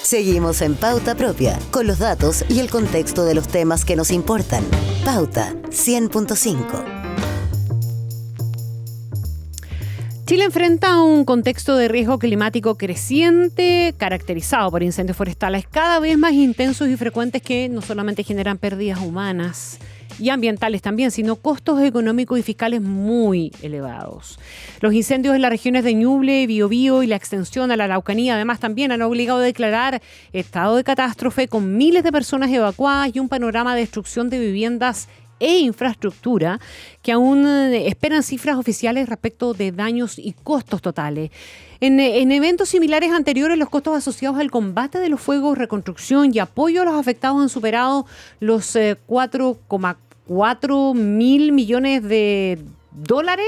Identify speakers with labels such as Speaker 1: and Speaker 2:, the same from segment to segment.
Speaker 1: Seguimos en Pauta Propia, con los datos y el contexto de los temas que nos importan. Pauta 100.5.
Speaker 2: Chile enfrenta un contexto de riesgo climático creciente, caracterizado por incendios forestales cada vez más intensos y frecuentes que no solamente generan pérdidas humanas y ambientales también, sino costos económicos y fiscales muy elevados. Los incendios en las regiones de Ñuble, Biobío y la extensión a la Araucanía, además, también han obligado a declarar estado de catástrofe con miles de personas evacuadas y un panorama de destrucción de viviendas e infraestructura que aún esperan cifras oficiales respecto de daños y costos totales. En eventos similares anteriores, los costos asociados al combate de los fuegos, reconstrucción y apoyo a los afectados han superado los 4,4 mil millones de dólares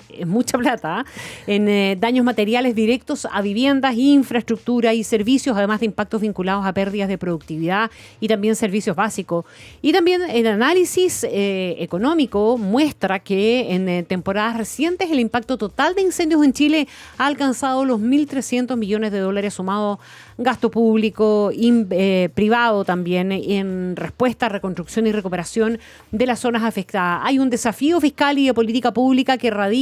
Speaker 2: es mucha plata, en daños materiales directos a viviendas, infraestructura y servicios, además de impactos vinculados a pérdidas de productividad y también servicios básicos. Y también el análisis económico muestra que en temporadas recientes el impacto total de incendios en Chile ha alcanzado los 1.300 millones de dólares sumado gasto público, privado también, en respuesta a reconstrucción y recuperación de las zonas afectadas. Hay un desafío fiscal y de política pública que radica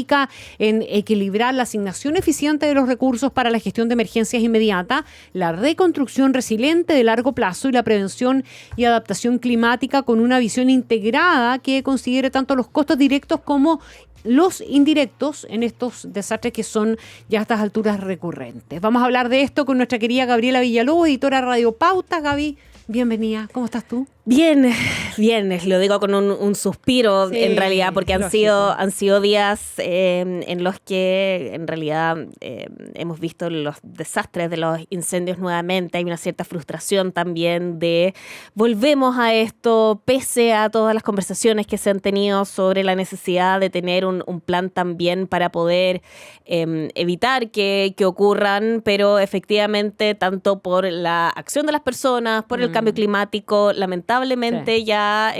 Speaker 2: en equilibrar la asignación eficiente de los recursos para la gestión de emergencias inmediatas, la reconstrucción resiliente de largo plazo y la prevención y adaptación climática con una visión integrada que considere tanto los costos directos como los indirectos en estos desastres que son ya a estas alturas recurrentes. Vamos a hablar de esto con nuestra querida Gabriela Villalobos, editora de Radio Pauta. Gaby, bienvenida. ¿Cómo estás tú?
Speaker 3: Bien, lo digo con un suspiro, sí, en realidad, porque han sido días en los que en realidad hemos visto los desastres de los incendios nuevamente. Hay una cierta frustración también de volvemos a esto, pese a todas las conversaciones que se han tenido sobre la necesidad de tener un plan también para poder evitar que ocurran, pero efectivamente tanto por la acción de las personas, por el cambio climático, lamentablemente ya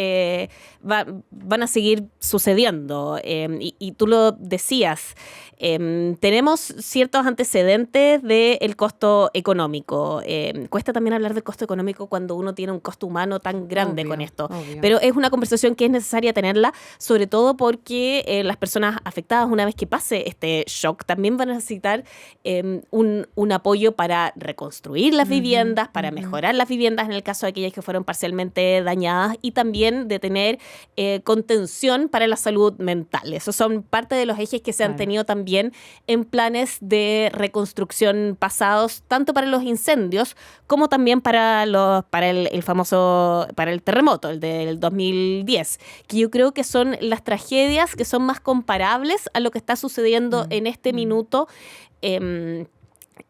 Speaker 3: van a seguir sucediendo. Y tú lo decías, tenemos ciertos antecedentes del costo económico. Cuesta también hablar del costo económico cuando uno tiene un costo humano tan grande con esto. Obvio. Pero es una conversación que es necesaria tenerla, sobre todo porque las personas afectadas, una vez que pase este shock, también van a necesitar un apoyo para reconstruir las viviendas, para mejorar las viviendas en el caso de aquellas que fueron parcialmente dañadas, y también de tener contención para la salud mental. Esos son parte de los ejes que se han tenido también en planes de reconstrucción pasados, tanto para los incendios como también para el famoso, para el terremoto, el del 2010, que yo creo que son las tragedias que son más comparables a lo que está sucediendo en este minuto en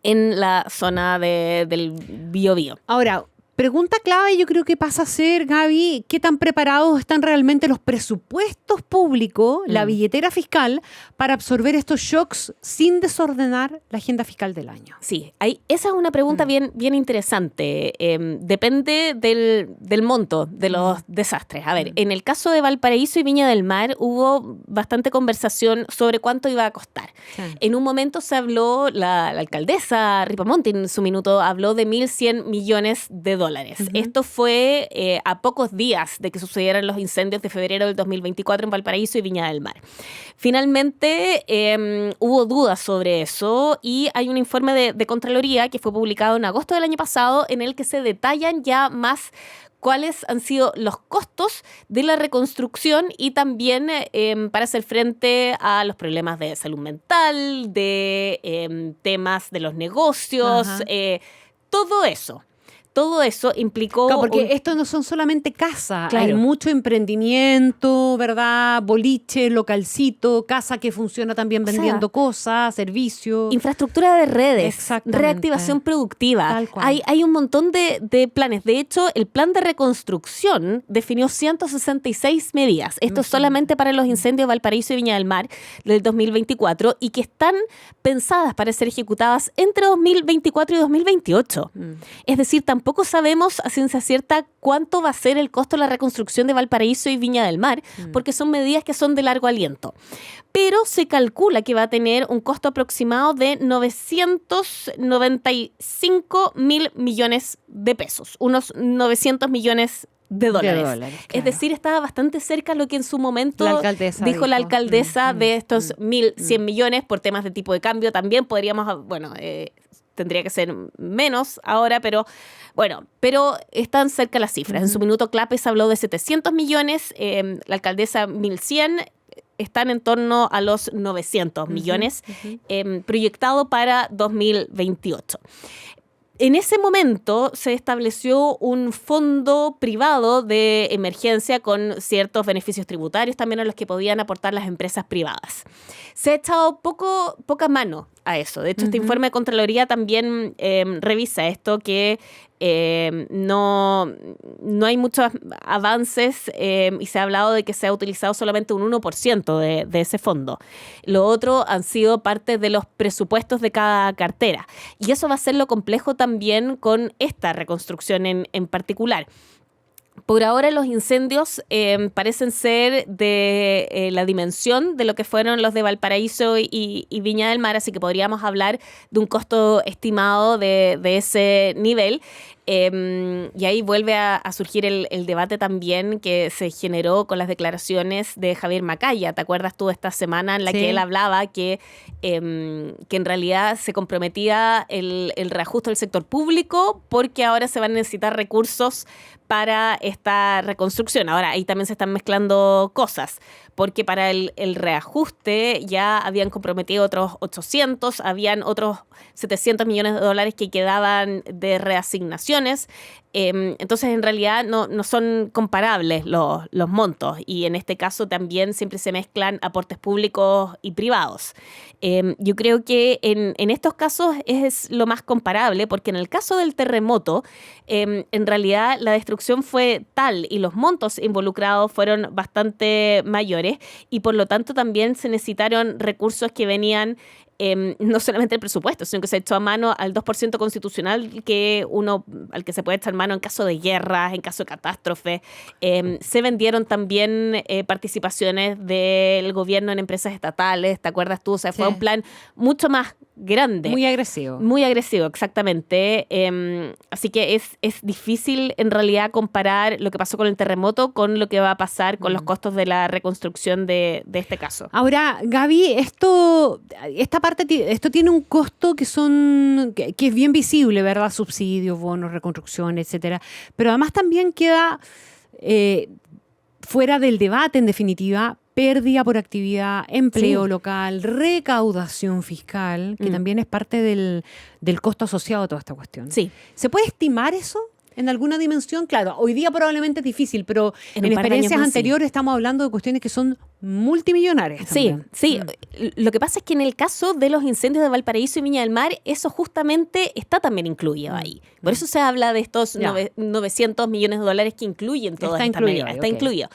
Speaker 3: la zona del Biobío.
Speaker 2: Ahora, pregunta clave, yo creo que pasa a ser, Gaby, ¿qué tan preparados están realmente los presupuestos públicos, la billetera fiscal, para absorber estos shocks sin desordenar la agenda fiscal del año?
Speaker 3: Sí, esa es una pregunta bien interesante. Depende del monto de los desastres. A ver, en el caso de Valparaíso y Viña del Mar hubo bastante conversación sobre cuánto iba a costar. Sí. En un momento se habló, la alcaldesa Ripamonti en su minuto habló de 1.100 millones de dólares. Esto fue a pocos días de que sucedieran los incendios de febrero del 2024 en Valparaíso y Viña del Mar. Finalmente hubo dudas sobre eso y hay un informe de Contraloría que fue publicado en agosto del año pasado en el que se detallan ya más cuáles han sido los costos de la reconstrucción y también para hacer frente a los problemas de salud mental, de temas de los negocios, todo eso. Todo eso implicó...
Speaker 2: Claro, porque esto no son solamente casas, claro. Hay mucho emprendimiento, ¿verdad? Boliche, localcito, casa que funciona también vendiendo cosas, servicios.
Speaker 3: Infraestructura de redes, reactivación productiva.
Speaker 2: Tal cual.
Speaker 3: Hay un montón de planes. De hecho, el plan de reconstrucción definió 166 medidas. Esto es solamente para los incendios de Valparaíso y Viña del Mar del 2024 y que están pensadas para ser ejecutadas entre 2024 y 2028. Es decir, tampoco tampoco sabemos a ciencia cierta cuánto va a ser el costo de la reconstrucción de Valparaíso y Viña del Mar, porque son medidas que son de largo aliento. Pero se calcula que va a tener un costo aproximado de 995 mil millones de pesos, unos 900 millones de dólares.
Speaker 2: Claro.
Speaker 3: Es decir, estaba bastante cerca a lo que en su momento
Speaker 2: dijo
Speaker 3: la alcaldesa de estos 1.100 millones por temas de tipo de cambio. También podríamos, tendría que ser menos ahora, pero están cerca las cifras. En su minuto Clapes habló de 700 millones, la alcaldesa 1.100, están en torno a los 900 millones, proyectado para 2028. En ese momento se estableció un fondo privado de emergencia con ciertos beneficios tributarios también a los que podían aportar las empresas privadas. Se ha echado poca mano a eso. De hecho, este informe de Contraloría también revisa esto, que no hay muchos avances y se ha hablado de que se ha utilizado solamente un 1% de ese fondo. Lo otro han sido parte de los presupuestos de cada cartera. Y eso va a ser lo complejo también con esta reconstrucción en particular. Por ahora los incendios parecen ser de la dimensión de lo que fueron los de Valparaíso y Viña del Mar, así que podríamos hablar de un costo estimado de ese nivel. Y ahí vuelve a surgir el debate también que se generó con las declaraciones de Javier Macaya. ¿Te acuerdas tú de esta semana en la que él hablaba que en realidad se comprometía el reajuste del sector público porque ahora se van a necesitar recursos para esta reconstrucción? Ahora, ahí también se están mezclando cosas, porque para el reajuste ya habían comprometido otros 800, habían otros 700 millones de dólares que quedaban de reasignaciones. Entonces, en realidad, no son comparables los montos, y en este caso también siempre se mezclan aportes públicos y privados. Yo creo que en estos casos es lo más comparable, porque en el caso del terremoto, en realidad la destrucción fue tal y los montos involucrados fueron bastante mayores, y por lo tanto también se necesitaron recursos que venían no solamente el presupuesto, sino que se echó a mano al 2% constitucional al que se puede echar mano en caso de guerras, en caso de catástrofe. Se vendieron también participaciones del gobierno en empresas estatales, ¿te acuerdas tú? O sea, fue un plan mucho más grande.
Speaker 2: Muy agresivo.
Speaker 3: Muy agresivo, exactamente. Así que es difícil en realidad comparar lo que pasó con el terremoto con lo que va a pasar con los costos de la reconstrucción de este caso.
Speaker 2: Ahora, Gaby, esto tiene un costo que es bien visible, ¿verdad? Subsidios, bonos, reconstrucción, etcétera. Pero además también queda fuera del debate, en definitiva, pérdida por actividad, empleo local, recaudación fiscal, que también es parte del costo asociado a toda esta cuestión.
Speaker 3: Sí.
Speaker 2: ¿Se puede estimar eso en alguna dimensión? Claro, hoy día probablemente es difícil, pero en experiencias anteriores estamos hablando de cuestiones que son multimillonarias también.
Speaker 3: Sí. Lo que pasa es que en el caso de los incendios de Valparaíso y Viña del Mar, eso justamente está también incluido ahí. Por eso se habla de estos 900 millones de dólares que incluyen toda esta medida. Está incluido.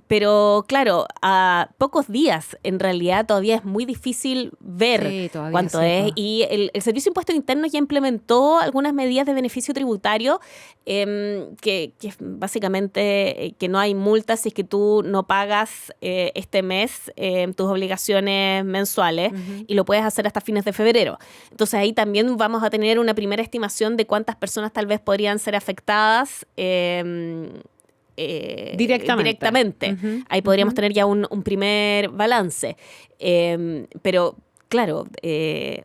Speaker 3: Pero claro, a pocos días, en realidad todavía es muy difícil ver cuánto es. Y el Servicio de Impuestos Internos ya implementó algunas medidas de beneficio tributario, que básicamente que no hay multas si es que tú no pagas este mes tus obligaciones mensuales, y lo puedes hacer hasta fines de febrero. Entonces ahí también vamos a tener una primera estimación de cuántas personas tal vez podrían ser afectadas directamente. Ahí podríamos tener ya un primer balance. Pero claro,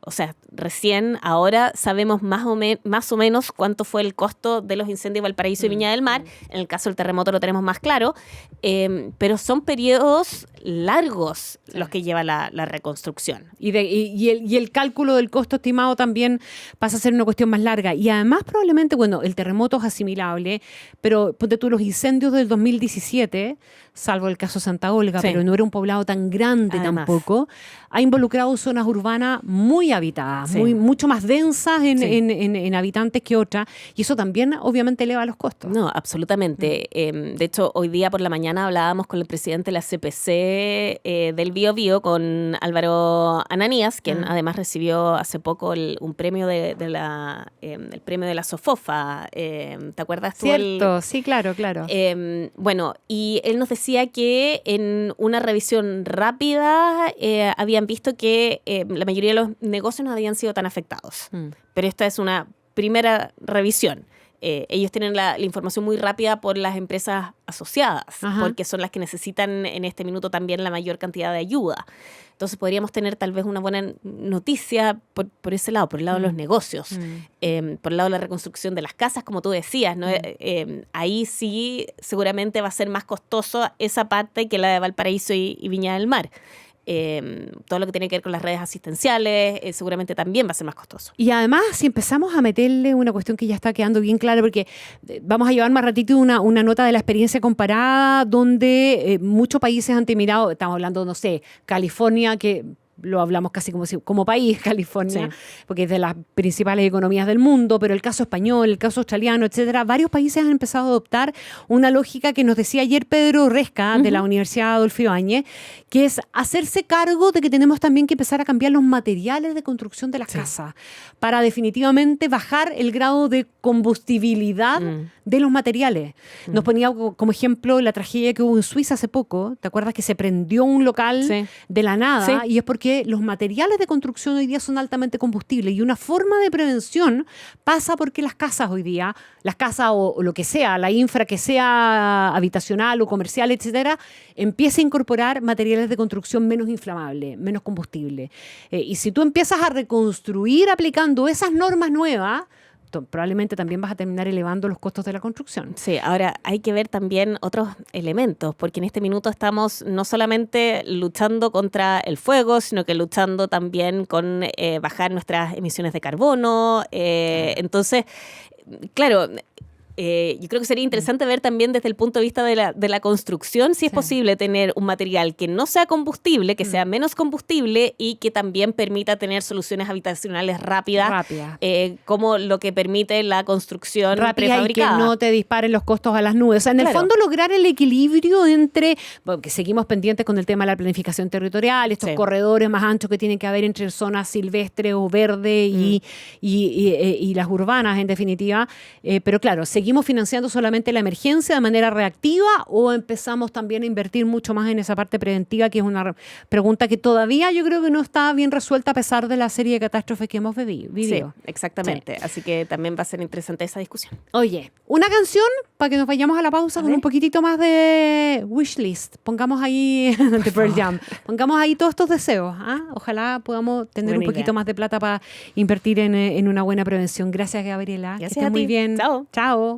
Speaker 3: o sea, recién ahora sabemos más o menos cuánto fue el costo de los incendios de Valparaíso y Viña del Mar. En el caso del terremoto lo tenemos más claro, pero son periodos largos los que lleva la reconstrucción.
Speaker 2: Y el cálculo del costo estimado también pasa a ser una cuestión más larga. Y además probablemente, el terremoto es asimilable, pero ponte tú los incendios del 2017, salvo el caso Santa Olga, pero no era un poblado tan grande tampoco, ha involucrado zonas zonas urbanas muy habitadas,
Speaker 3: Sí.
Speaker 2: mucho más densas
Speaker 3: Sí.
Speaker 2: en habitantes que otras, y eso también obviamente eleva los costos.
Speaker 3: No, absolutamente. De hecho, hoy día por la mañana hablábamos con el presidente de la CPC del Bío Bío, con Álvaro Ananías, quien además recibió hace poco un premio el premio de la SOFOFA. ¿Te acuerdas tú?
Speaker 2: Cierto, sí, claro, claro.
Speaker 3: Bueno, y él nos decía que en una revisión rápida habían visto que la mayoría de los negocios no habían sido tan afectados. Pero esta es una primera revisión. Ellos tienen la información muy rápida por las empresas asociadas,
Speaker 2: Ajá.
Speaker 3: porque son las que necesitan en este minuto también la mayor cantidad de ayuda. Entonces podríamos tener tal vez una buena noticia por ese lado, por el lado de los negocios, por el lado de la reconstrucción de las casas, como tú decías, ¿no? Ahí sí seguramente va a ser más costoso esa parte que la de Valparaíso y Viña del Mar. Todo lo que tiene que ver con las redes asistenciales seguramente también va a ser más costoso.
Speaker 2: Y además, si empezamos a meterle una cuestión que ya está quedando bien clara, porque vamos a llevar más ratito una nota de la experiencia comparada, donde muchos países han terminado, estamos hablando, no sé, California, que lo hablamos casi como país, California,
Speaker 3: Sí.
Speaker 2: porque es de las principales economías del mundo, pero el caso español, el caso australiano, etcétera, varios países han empezado a adoptar una lógica que nos decía ayer Pedro Resca, de la Universidad Adolfo Ibáñez, que es hacerse cargo de que tenemos también que empezar a cambiar los materiales de construcción de las casas, para definitivamente bajar el grado de combustibilidad de los materiales. Nos ponía como ejemplo la tragedia que hubo en Suiza hace poco. ¿Te acuerdas que se prendió un local
Speaker 3: Sí.
Speaker 2: de la nada?
Speaker 3: Sí.
Speaker 2: Y es porque los materiales de construcción hoy día son altamente combustibles, y una forma de prevención pasa porque las casas hoy día, las casas o lo que sea, la infra que sea habitacional o comercial, etcétera, empieza a incorporar materiales de construcción menos inflamables, menos combustibles. Y si tú empiezas a reconstruir aplicando esas normas nuevas, probablemente también vas a terminar elevando los costos de la construcción.
Speaker 3: Sí, ahora hay que ver también otros elementos, porque en este minuto estamos no solamente luchando contra el fuego, sino que luchando también con bajar nuestras emisiones de carbono. Entonces, claro, yo creo que sería interesante ver también desde el punto de vista de la construcción si es posible tener un material que no sea combustible, que sea menos combustible y que también permita tener soluciones habitacionales rápidas. Como lo que permite la construcción
Speaker 2: rápida y que
Speaker 3: prefabricada.
Speaker 2: no te disparen los costos a las nubes. O sea, en el fondo lograr el equilibrio entre, bueno, que seguimos pendientes con el tema de la planificación territorial, estos corredores más anchos que tienen que haber entre zonas silvestres o verdes y las urbanas, en definitiva. Pero claro, seguimos financiando solamente la emergencia de manera reactiva, o empezamos también a invertir mucho más en esa parte preventiva, que es una pregunta que todavía yo creo que no está bien resuelta a pesar de la serie de catástrofes que hemos vivido.
Speaker 3: Sí, exactamente. Así que también va a ser interesante esa discusión.
Speaker 2: Oye, una canción para que nos vayamos a la pausa con un poquitito más de wishlist. Pongamos ahí de Pearl Jam. Pongamos ahí todos estos deseos. Ojalá podamos tener un poquito más de plata para invertir en una buena prevención. Gracias, Gabriela.
Speaker 3: Gracias
Speaker 2: que estés muy bien.
Speaker 3: Chao.
Speaker 2: Chao.